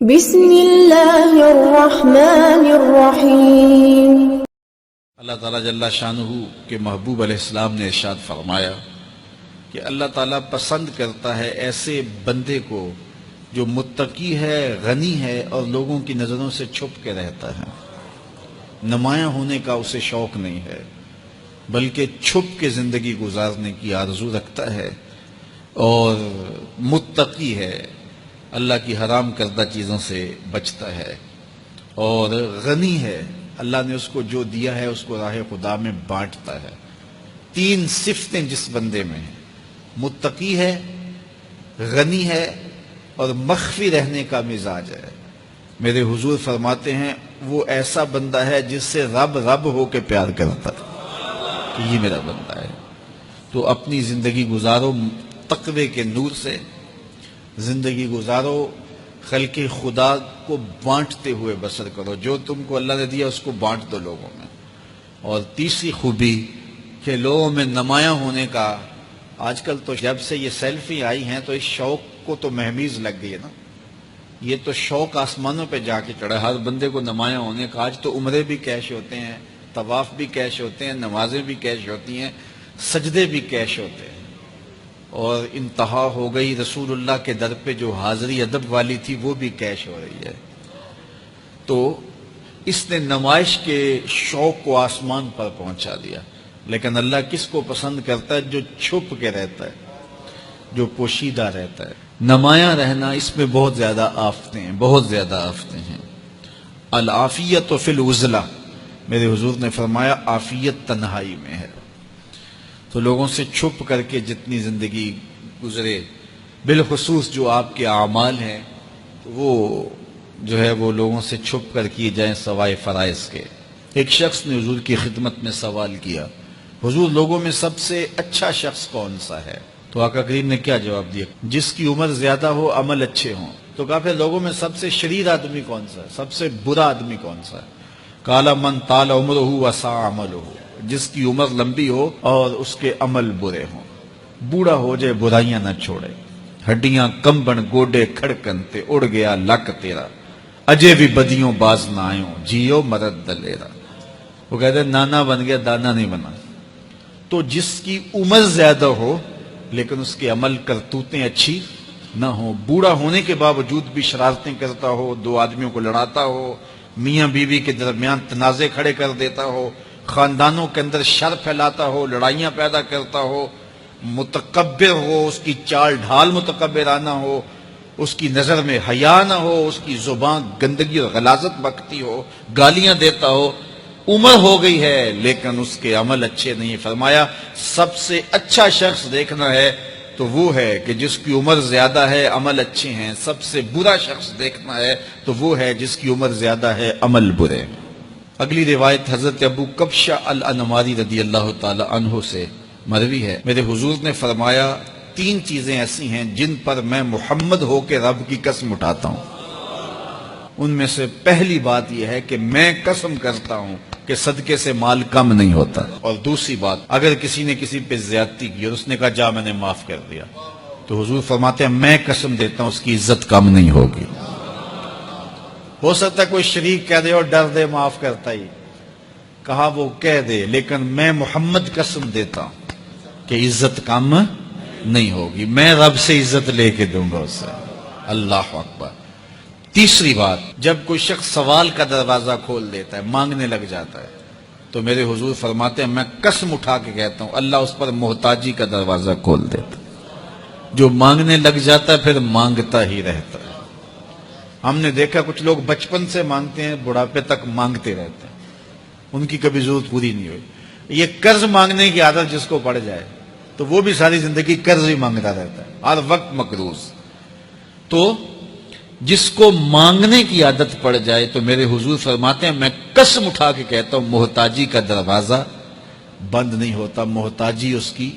بسم اللہ الرحمن الرحیم۔ اللہ تعالیٰ جل شانہ کے محبوب علیہ السلام نے ارشاد فرمایا کہ اللہ تعالیٰ پسند کرتا ہے ایسے بندے کو جو متقی ہے، غنی ہے اور لوگوں کی نظروں سے چھپ کے رہتا ہے۔ نمایاں ہونے کا اسے شوق نہیں ہے، بلکہ چھپ کے زندگی گزارنے کی آرزو رکھتا ہے، اور متقی ہے، اللہ کی حرام کردہ چیزوں سے بچتا ہے، اور غنی ہے، اللہ نے اس کو جو دیا ہے اس کو راہ خدا میں بانٹتا ہے۔ تین صفتیں جس بندے میں ہیں، متقی ہے، غنی ہے اور مخفی رہنے کا مزاج ہے، میرے حضور فرماتے ہیں وہ ایسا بندہ ہے جس سے رب رب ہو کے پیار کرتا ہے کہ یہ میرا بندہ ہے۔ تو اپنی زندگی گزارو تقوی کے نور سے، زندگی گزارو خلق خدا کو بانٹتے ہوئے بسر کرو، جو تم کو اللہ نے دیا اس کو بانٹ دو لوگوں میں۔ اور تیسری خوبی کہ لوگوں میں نمایاں ہونے کا، آج کل تو جب سے یہ سیلفی آئی ہیں تو اس شوق کو تو مہمیز لگ گئی ہے نا، یہ تو شوق آسمانوں پہ جا کے چڑھا، ہر بندے کو نمایاں ہونے کا۔ آج تو عمرے بھی کیش ہوتے ہیں، طواف بھی کیش ہوتے ہیں، نمازیں بھی کیش ہوتی ہیں، سجدے بھی کیش ہوتے ہیں، اور انتہا ہو گئی رسول اللہ کے در پہ جو حاضری ادب والی تھی وہ بھی کیش ہو رہی ہے۔ تو اس نے نمائش کے شوق کو آسمان پر پہنچا دیا۔ لیکن اللہ کس کو پسند کرتا ہے؟ جو چھپ کے رہتا ہے، جو پوشیدہ رہتا ہے۔ نمایاں رہنا، اس میں بہت زیادہ آفتیں ہیں، بہت زیادہ آفتیں ہیں۔ العافیت فی العزلہ، میرے حضور نے فرمایا عافیت تنہائی میں ہے۔ تو لوگوں سے چھپ کر کے جتنی زندگی گزرے، بالخصوص جو آپ کے اعمال ہیں وہ جو ہے وہ لوگوں سے چھپ کر کیے جائیں سوائے فرائض کے۔ ایک شخص نے حضور کی خدمت میں سوال کیا، حضور لوگوں میں سب سے اچھا شخص کون سا ہے؟ تو آقا کریم نے کیا جواب دیا؟ جس کی عمر زیادہ ہو، عمل اچھے ہوں۔ تو کہا پھر لوگوں میں سب سے شریر آدمی کون سا ہے، سب سے برا آدمی کون سا ہے؟ قال من طال عمرہ وسع عملہ، جس کی عمر لمبی ہو اور اس کے عمل برے ہوں، بوڑھا ہو جائے برائیاں نہ چھوڑے، ہڈیاں کمبن گوڈے کھڑکن تے اڑ گیا لک تیرا، اجے بھی بدیوں باز نہ آئوں، جیو مرد دلیرا۔ وہ کہتے ہیں نانا بن گیا دانا نہیں بنا۔ تو جس کی عمر زیادہ ہو لیکن اس کے عمل کرتوتیں اچھی نہ ہوں، بوڑھا ہونے کے باوجود بھی شرارتیں کرتا ہو، دو آدمیوں کو لڑاتا ہو، میاں بیوی کے درمیان تنازع کھڑے کر دیتا ہو، خاندانوں کے اندر شر پھیلاتا ہو، لڑائیاں پیدا کرتا ہو، متکبر ہو، اس کی چال ڈھال متکبرانہ ہو، اس کی نظر میں حیا نہ ہو، اس کی زبان گندگی اور غلاظت بکتی ہو، گالیاں دیتا ہو، عمر ہو گئی ہے لیکن اس کے عمل اچھے نہیں۔ فرمایا سب سے اچھا شخص دیکھنا ہے تو وہ ہے کہ جس کی عمر زیادہ ہے، عمل اچھے ہیں۔ سب سے برا شخص دیکھنا ہے تو وہ ہے جس کی عمر زیادہ ہے، عمل برے۔ اگلی روایت حضرت ابو کبشہ الانماری رضی اللہ تعالی عنہ سے مروی ہے، میرے حضور نے فرمایا تین چیزیں ایسی ہیں جن پر میں محمد ہو کے رب کی قسم اٹھاتا ہوں۔ ان میں سے پہلی بات یہ ہے کہ میں قسم کرتا ہوں کہ صدقے سے مال کم نہیں ہوتا، اور دوسری بات اگر کسی نے کسی پہ زیادتی کی اور اس نے کہا جا میں نے معاف کر دیا، تو حضور فرماتے ہیں میں قسم دیتا ہوں اس کی عزت کم نہیں ہوگی۔ ہو سکتا ہے کوئی شریک کہہ دے اور ڈر دے معاف کرتا ہی، کہا وہ کہہ دے، لیکن میں محمد قسم دیتا ہوں کہ عزت کم نہیں ہوگی، میں رب سے عزت لے کے دوں گا اسے۔ اللہ اکبر۔ تیسری بات، جب کوئی شخص سوال کا دروازہ کھول دیتا ہے، مانگنے لگ جاتا ہے، تو میرے حضور فرماتے ہیں میں قسم اٹھا کے کہتا ہوں اللہ اس پر محتاجی کا دروازہ کھول دیتا ہے۔ جو مانگنے لگ جاتا ہے پھر مانگتا ہی رہتا ہے۔ ہم نے دیکھا کچھ لوگ بچپن سے مانگتے ہیں، بڑھاپے تک مانگتے رہتے ہیں، ان کی کبھی ضرورت پوری نہیں ہوئی۔ یہ قرض مانگنے کی عادت جس کو پڑ جائے تو وہ بھی ساری زندگی قرض ہی مانگتا رہتا ہے، ہر وقت مقروض۔ تو جس کو مانگنے کی عادت پڑ جائے تو میرے حضور فرماتے ہیں میں قسم اٹھا کے کہتا ہوں محتاجی کا دروازہ بند نہیں ہوتا، محتاجی اس کی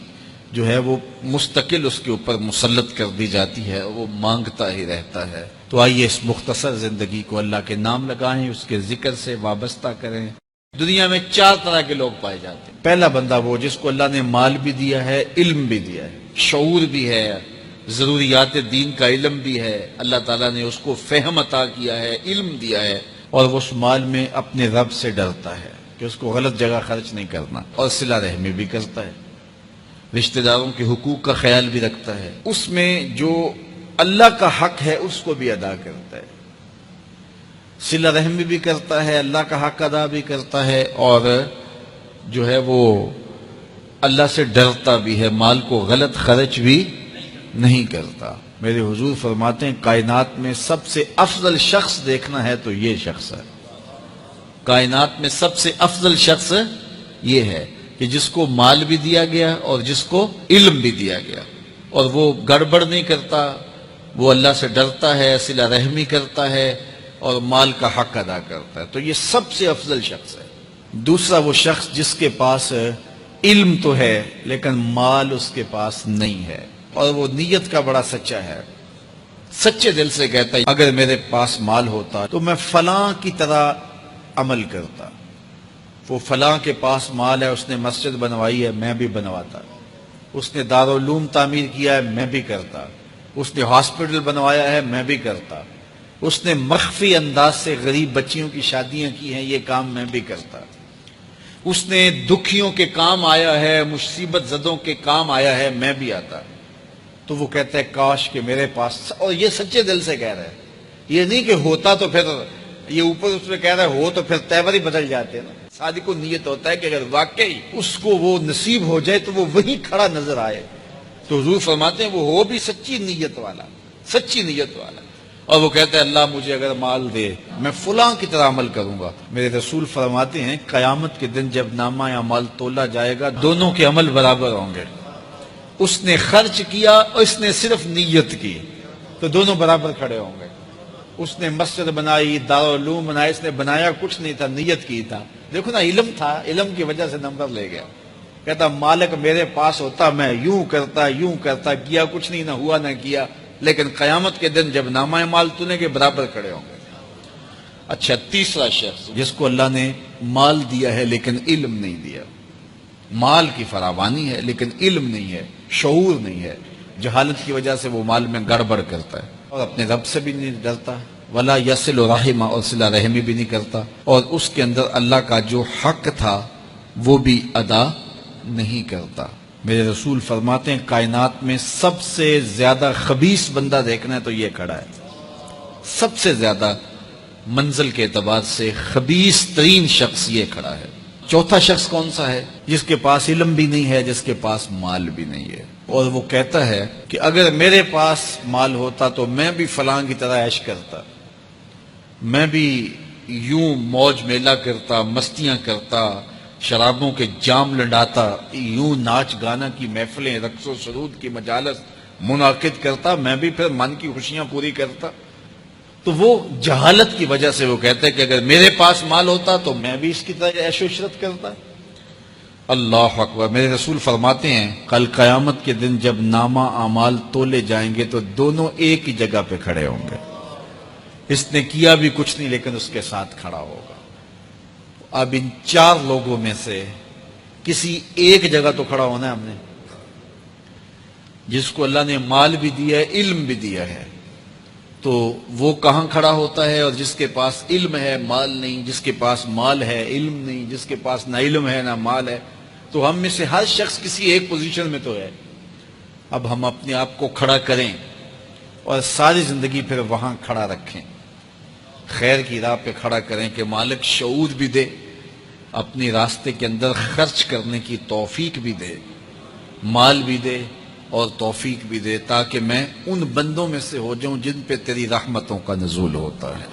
جو ہے وہ مستقل اس کے اوپر مسلط کر دی جاتی ہے، وہ مانگتا ہی رہتا ہے۔ تو آئیے اس مختصر زندگی کو اللہ کے نام لگائیں، اس کے ذکر سے وابستہ کریں۔ دنیا میں چار طرح کے لوگ پائے جاتے ہیں۔ پہلا بندہ وہ جس کو اللہ نے مال بھی دیا ہے، علم بھی دیا ہے، شعور بھی ہے، ضروریات دین کا علم بھی ہے، اللہ تعالیٰ نے اس کو فہم عطا کیا ہے، علم دیا ہے، اور وہ اس مال میں اپنے رب سے ڈرتا ہے کہ اس کو غلط جگہ خرچ نہیں کرنا، اور صلہ رحمی بھی کرتا ہے، رشتہ داروں کے حقوق کا خیال بھی رکھتا ہے، اس میں جو اللہ کا حق ہے اس کو بھی ادا کرتا ہے، صلہ رحمی بھی کرتا ہے، اللہ کا حق ادا بھی کرتا ہے، اور جو ہے وہ اللہ سے ڈرتا بھی ہے، مال کو غلط خرچ بھی نہیں کرتا۔ میرے حضور فرماتے ہیں کائنات میں سب سے افضل شخص دیکھنا ہے تو یہ شخص ہے، کائنات میں سب سے افضل شخص یہ ہے کہ جس کو مال بھی دیا گیا اور جس کو علم بھی دیا گیا، اور وہ گڑبڑ نہیں کرتا، وہ اللہ سے ڈرتا ہے، صلہ رحمی کرتا ہے اور مال کا حق ادا کرتا ہے، تو یہ سب سے افضل شخص ہے۔ دوسرا وہ شخص جس کے پاس علم تو ہے لیکن مال اس کے پاس نہیں ہے، اور وہ نیت کا بڑا سچا ہے، سچے دل سے کہتا ہے اگر میرے پاس مال ہوتا تو میں فلاں کی طرح عمل کرتا، وہ فلاں کے پاس مال ہے، اس نے مسجد بنوائی ہے، میں بھی بنواتا، اس نے دارالعلوم تعمیر کیا ہے، میں بھی کرتا، اس نے ہاسپٹل بنوایا ہے، میں بھی کرتا، اس نے مخفی انداز سے غریب بچیوں کی شادیاں کی ہیں، یہ کام میں بھی کرتا، اس نے دکھیوں کے کام آیا ہے، مصیبت زدوں کے کام آیا ہے، میں بھی آتا۔ تو وہ کہتا ہے کاش کہ میرے پاس، اور یہ سچے دل سے کہہ رہا ہے، یہ نہیں کہ ہوتا تو پھر یہ اوپر اس میں کہہ رہا ہے ہو تو پھر تیور ہی بدل جاتے ہیں نا۔ صادق کو نیت ہوتا ہے کہ اگر واقعی اس کو وہ نصیب ہو جائے تو وہ وہیں کھڑا نظر آئے، تو حضور فرماتے ہیں وہ ہو بھی سچی نیت والا، سچی نیت والا، اور وہ کہتا ہے اللہ مجھے اگر مال دے میں فلاں کی طرح عمل کروں گا۔ میرے رسول فرماتے ہیں قیامت کے دن جب نامہ اعمال تولا جائے گا دونوں کے عمل برابر ہوں گے، اس نے خرچ کیا اور اس نے صرف نیت کی تو دونوں برابر کھڑے ہوں گے۔ اس نے مسجد بنائی، دارالعلوم بنائی، اس نے بنایا کچھ نہیں تھا، نیت کی تھا، دیکھو نا علم تھا، علم کی وجہ سے نمبر لے گیا۔ کہتا مالک میرے پاس ہوتا میں یوں کرتا، کیا کچھ نہیں، نہ ہوا نہ کیا، لیکن قیامت کے دن جب نامہ اعمال تونے کے برابر کھڑے ہوں گے۔ اچھا، تیسرا شخص جس کو اللہ نے مال دیا ہے لیکن علم نہیں دیا، مال کی فراوانی ہے لیکن علم نہیں ہے، شعور نہیں ہے، جہالت کی وجہ سے وہ مال میں گڑبڑ کرتا ہے، اور اپنے رب سے بھی نہیں ڈرتا، ولا یصل رحمہ، اور صلہ رحمی بھی نہیں کرتا، اور اس کے اندر اللہ کا جو حق تھا وہ بھی ادا نہیں کرتا۔ میرے رسول فرماتے ہیں کائنات میں سب سے زیادہ خبیث بندہ دیکھنا ہے تو یہ کھڑا ہے، سب سے زیادہ منزل کے اعتبار سے خبیث ترین شخص یہ کھڑا ہے۔ چوتھا شخص کون سا ہے؟ جس کے پاس علم بھی نہیں ہے، جس کے پاس مال بھی نہیں ہے، اور وہ کہتا ہے کہ اگر میرے پاس مال ہوتا تو میں بھی فلاں کی طرح عیش کرتا، میں بھی یوں موج میلہ کرتا، مستیاں کرتا، شرابوں کے جام لنڈاتا، یوں ناچ گانا کی محفلیں، رقص و سرود کی مجالس منعقد کرتا، میں بھی پھر من کی خوشیاں پوری کرتا۔ تو وہ جہالت کی وجہ سے وہ کہتے ہیں کہ اگر میرے پاس مال ہوتا تو میں بھی اس کی طرح عیش و عشرت کرتا۔ اللہ اکبر۔ میرے رسول فرماتے ہیں کل قیامت کے دن جب نامہ اعمال تولے جائیں گے تو دونوں ایک ہی جگہ پہ کھڑے ہوں گے، اس نے کیا بھی کچھ نہیں لیکن اس کے ساتھ کھڑا ہوگا۔ اب ان چار لوگوں میں سے کسی ایک جگہ تو کھڑا ہونا ہے ہم نے، جس کو اللہ نے مال بھی دیا ہے، علم بھی دیا ہے، تو وہ کہاں کھڑا ہوتا ہے؟ اور جس کے پاس علم ہے مال نہیں، جس کے پاس مال ہے علم نہیں، جس کے پاس نہ علم ہے نہ مال ہے، تو ہم میں سے ہر شخص کسی ایک پوزیشن میں تو ہے۔ اب ہم اپنے آپ کو کھڑا کریں اور ساری زندگی پھر وہاں کھڑا رکھیں، خیر کی راہ پہ کھڑا کریں کہ مالک شعور بھی دے، اپنے راستے کے اندر خرچ کرنے کی توفیق بھی دے، مال بھی دے اور توفیق بھی دے، تاکہ میں ان بندوں میں سے ہو جاؤں جن پہ تیری رحمتوں کا نزول ہوتا ہے۔